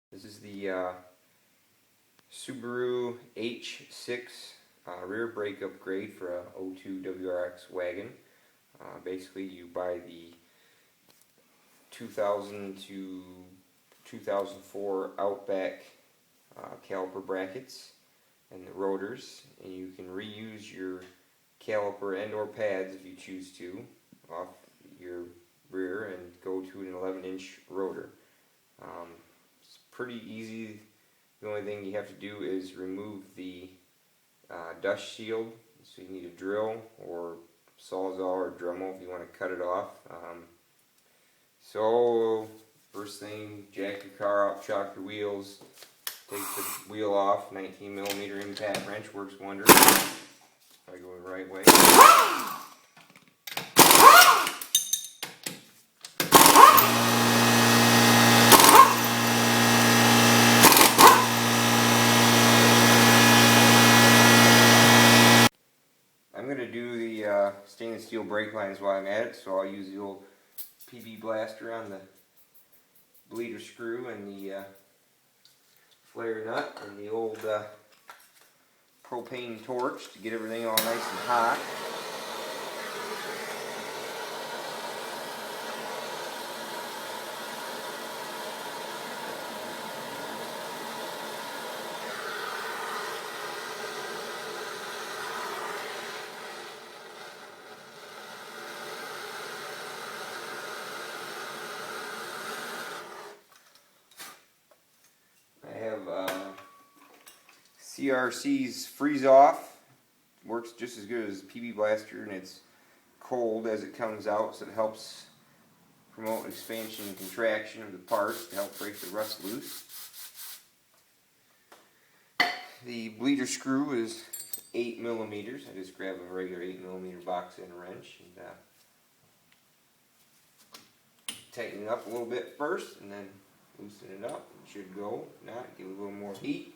This is the Subaru H6 rear brake upgrade for a 02 WRX wagon. Basically, you buy the 2000 to 2004 Outback caliper brackets and the rotors, and you can reuse your caliper and or pads if you choose to off your rear and go to an 11-inch rotor. It's pretty easy. The only thing you have to do is remove the dust shield. So you need a drill or sawzall or Dremel if you want to cut it off. So first thing, jack your car up, shock your wheels, take the wheel off. 19mm impact wrench works wonders. If I go the right way. I'm going to do the stainless steel brake lines while I'm at it, so I'll use the old PB blaster on the bleeder screw and the flare nut and the old propane torch to get everything all nice and hot. I have CRC's freeze off. Works just as good as PB blaster, and it's cold as it comes out, so it helps promote expansion and contraction of the parts to help break the rust loose. The bleeder screw is 8mm. I just grab a regular 8mm box and a wrench and tighten it up a little bit first, and then loosen it up. It should go. If not, give it a little more heat.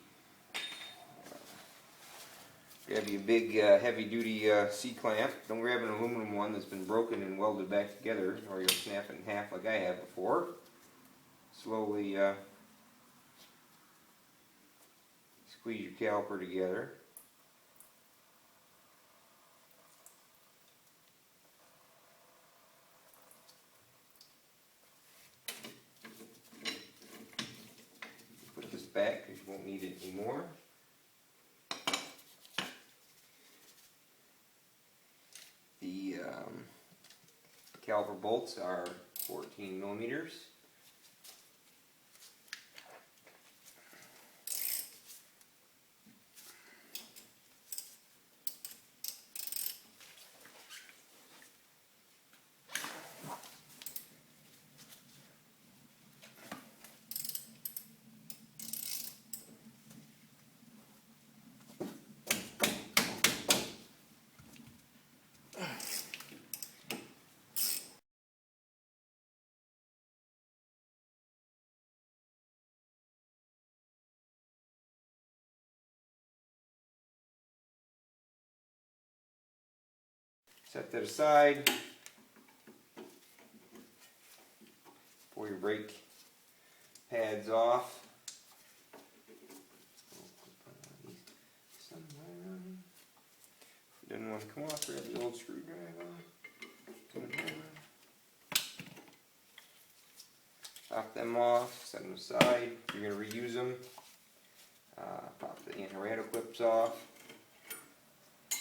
Grab you a big heavy-duty C-clamp. Don't grab an aluminum one that's been broken and welded back together, or you'll snap it in half like I have before. Slowly squeeze your caliper together. Put this back because you won't need it anymore. The caliper bolts are 14mm. Set that aside. Pull your brake pads off. If it doesn't want to come off, grab the old screwdriver. Pop them off, set them aside. You're going to reuse them. Pop the anti-rattle clips off.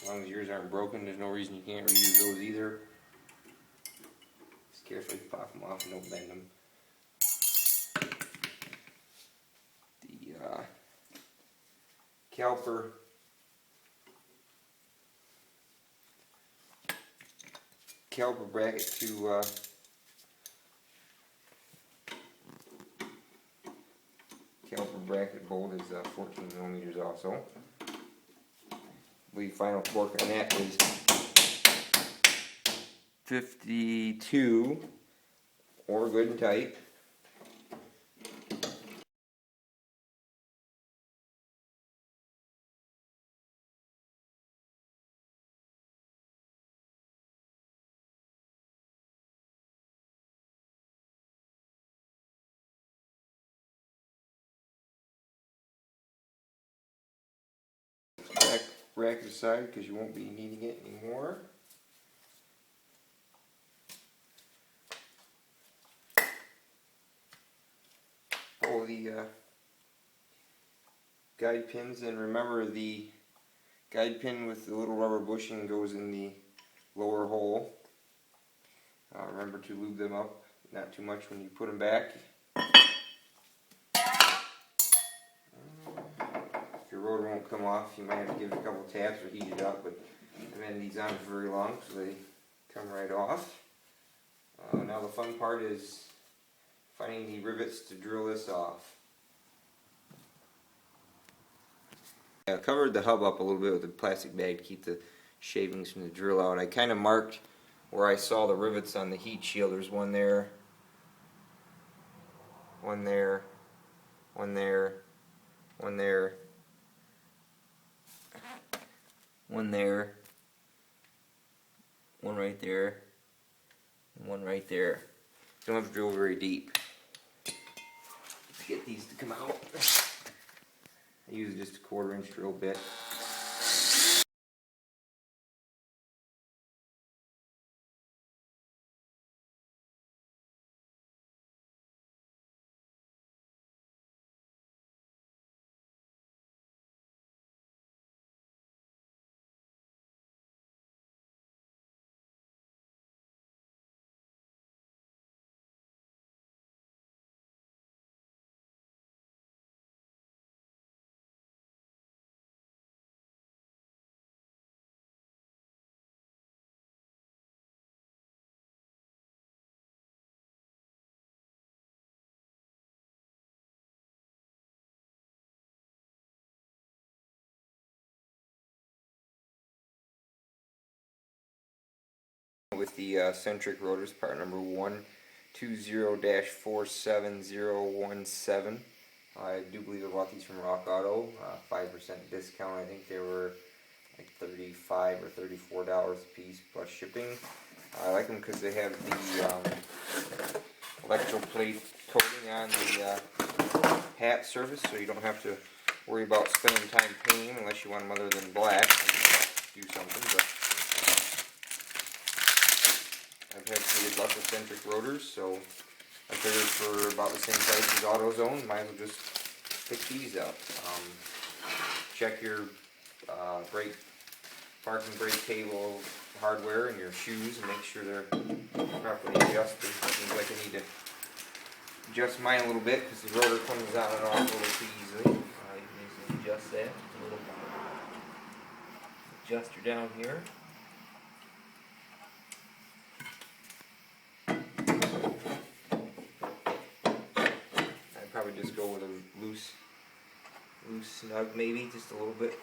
As long as yours aren't broken, there's no reason you can't reuse those either. Just carefully pop them off and don't bend them. The caliper bracket to caliper bracket bolt is 14mm also. The final torque on that is 52, or good and tight. bracket aside because you won't be needing it anymore. Pull the guide pins, and remember the guide pin with the little rubber bushing goes in the lower hole. Remember to lube them up, not too much when you put them back. If your rotor won't come off, you might have to give it a couple taps or heat it up, but I've had these on for very long, so they come right off. Now the fun part is finding the rivets to drill this off. I covered the hub up a little bit with a plastic bag to keep the shavings from the drill out. I kind of marked where I saw the rivets on the heat shield. There's one there, one there, one there, one there, one there, one right there, and one right there. You don't have to drill very deep to get these to come out. I use just a 1/4 inch drill bit. With the centric rotors, part number 120-47017. I do believe I bought these from Rock Auto, 5% discount. I think they were like $35 or $34 a piece plus shipping. I like them because they have the electroplate coating on the hat surface, so you don't have to worry about spending time painting unless you want them other than black. Do something, but I've had pretty lots of centric rotors, so I figured for about the same price as AutoZone, might as well just pick these up. Check your parking brake cable hardware and your shoes and make sure they're properly adjusted. Seems like I need to adjust mine a little bit because the rotor comes on and off a little too easily. You can easily adjust that. A little adjuster down here. Probably just go with a loose snug, maybe just a little bit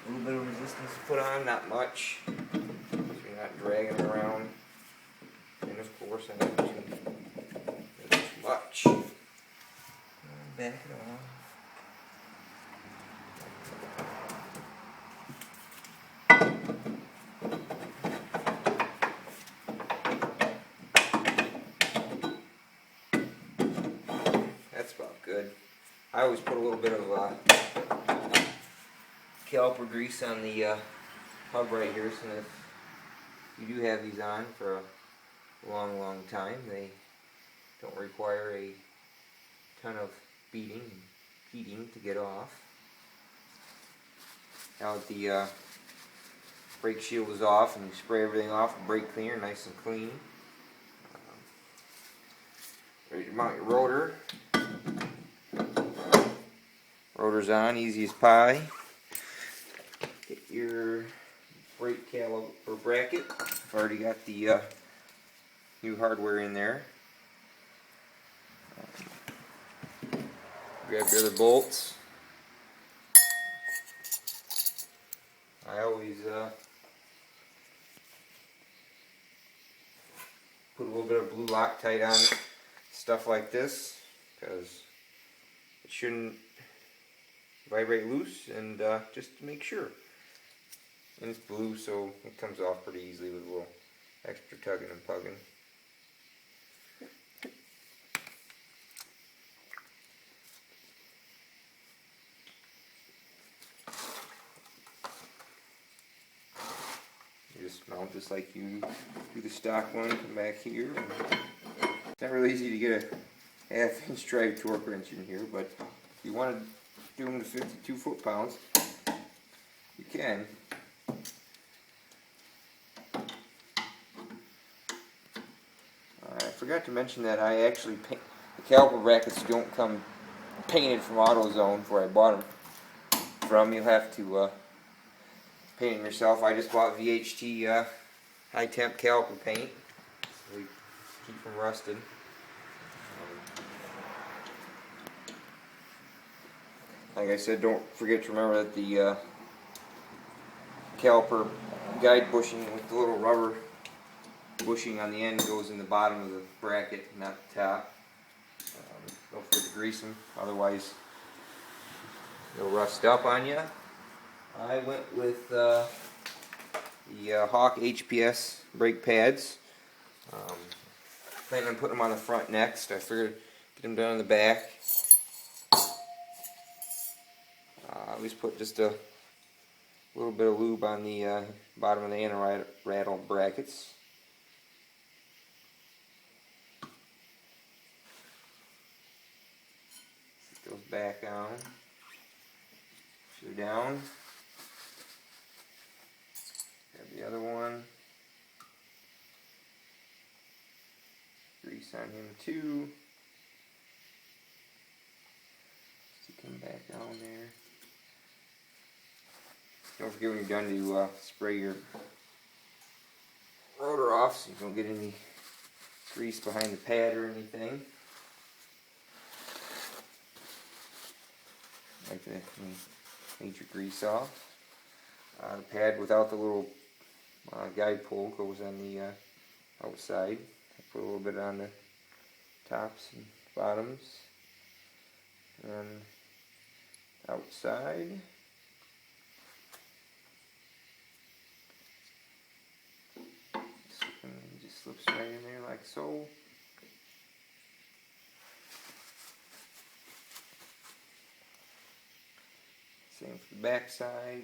of resistance to put on, not much, so you're not dragging them around. And of course, I don't too much. Back it off. That's about good. I always put a little bit of caliper grease on the hub right here, so if you do have these on for a long time, they don't require a ton of beating and heating to get off. Now that the brake shield is off and you spray everything off with brake cleaner, nice and clean. Ready to mount your rotor. Rotor's on, easy as pie. Get your brake caliper bracket. I've already got the new hardware in there. Grab your other bolts. I always put a little bit of blue Loctite on stuff like this because it shouldn't vibrate loose, and just to make sure. And it's blue, so it comes off pretty easily with a little extra tugging and pugging. mount just like you do the stock one. Come back here. It's not really easy to get a 1/2 inch drive torque wrench in here, but if you want to do them to 52 foot-pounds, you can. I forgot to mention that I actually paint the caliper brackets. Don't come painted from AutoZone where I bought them from. You'll have to paint them yourself. I just bought VHT high temp caliper paint, so we keep from rusting. Like I said, don't forget to remember that the caliper guide bushing with the little rubber bushing on the end goes in the bottom of the bracket, not the top. Don't forget to grease them, otherwise they'll rust up on you. I went with the Hawk HPS brake pads. Planning on putting them on the front next. I figured get them done in the back. I always put just a little bit of lube on the bottom of the anti-rattle brackets. Goes back on. Shoe down. Grab the other one. Grease on him too. Stick him back on there. Don't forget when you're done to spray your rotor off so you don't get any grease behind the pad or anything. Like the major grease off. The pad without the little guide pull goes on the outside. I put a little bit on the tops and bottoms. And outside. It just slips right in there like so. Same for the back side.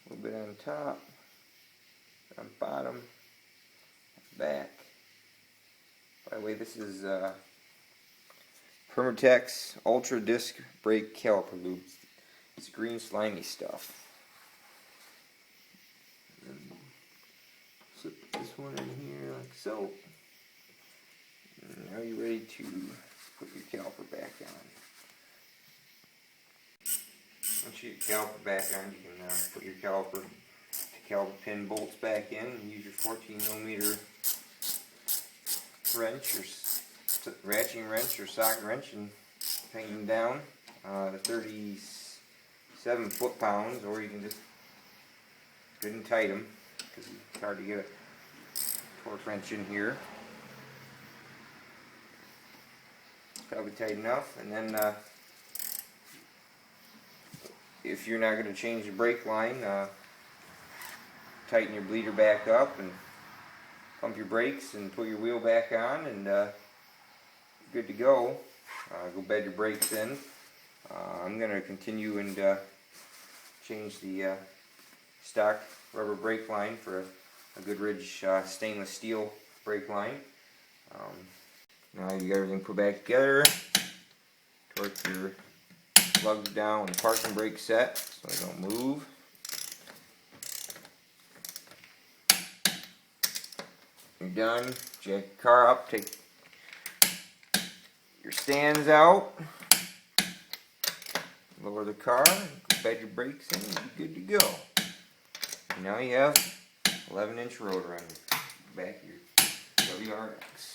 A little bit on top, on bottom, back. By the way, this is Permatex Ultra Disc Brake Caliper Lube. It's green slimy stuff. And slip this one in here like so. And now you're ready to put your caliper back on. Once you get your caliper back on, you can put your caliper pin bolts back in and use your 14mm wrench or ratcheting wrench or socket wrench and tighten them down to 37 foot-pounds, or you can just good and tight them because it's hard to get a torque wrench in here. It's probably tight enough, and then if you're not going to change the brake line, tighten your bleeder back up and pump your brakes and put your wheel back on, and good to go. Go bed your brakes in. I'm going to continue and change the stock rubber brake line for a Goodrich stainless steel brake line. Now you got everything put back together. Torque your plugs down with the parking brake set so they don't move. You're done. Jack your car up, take your stands out, lower the car, bed your brakes in, and you're good to go. And now you have 11-inch rotor on the back of your WRX.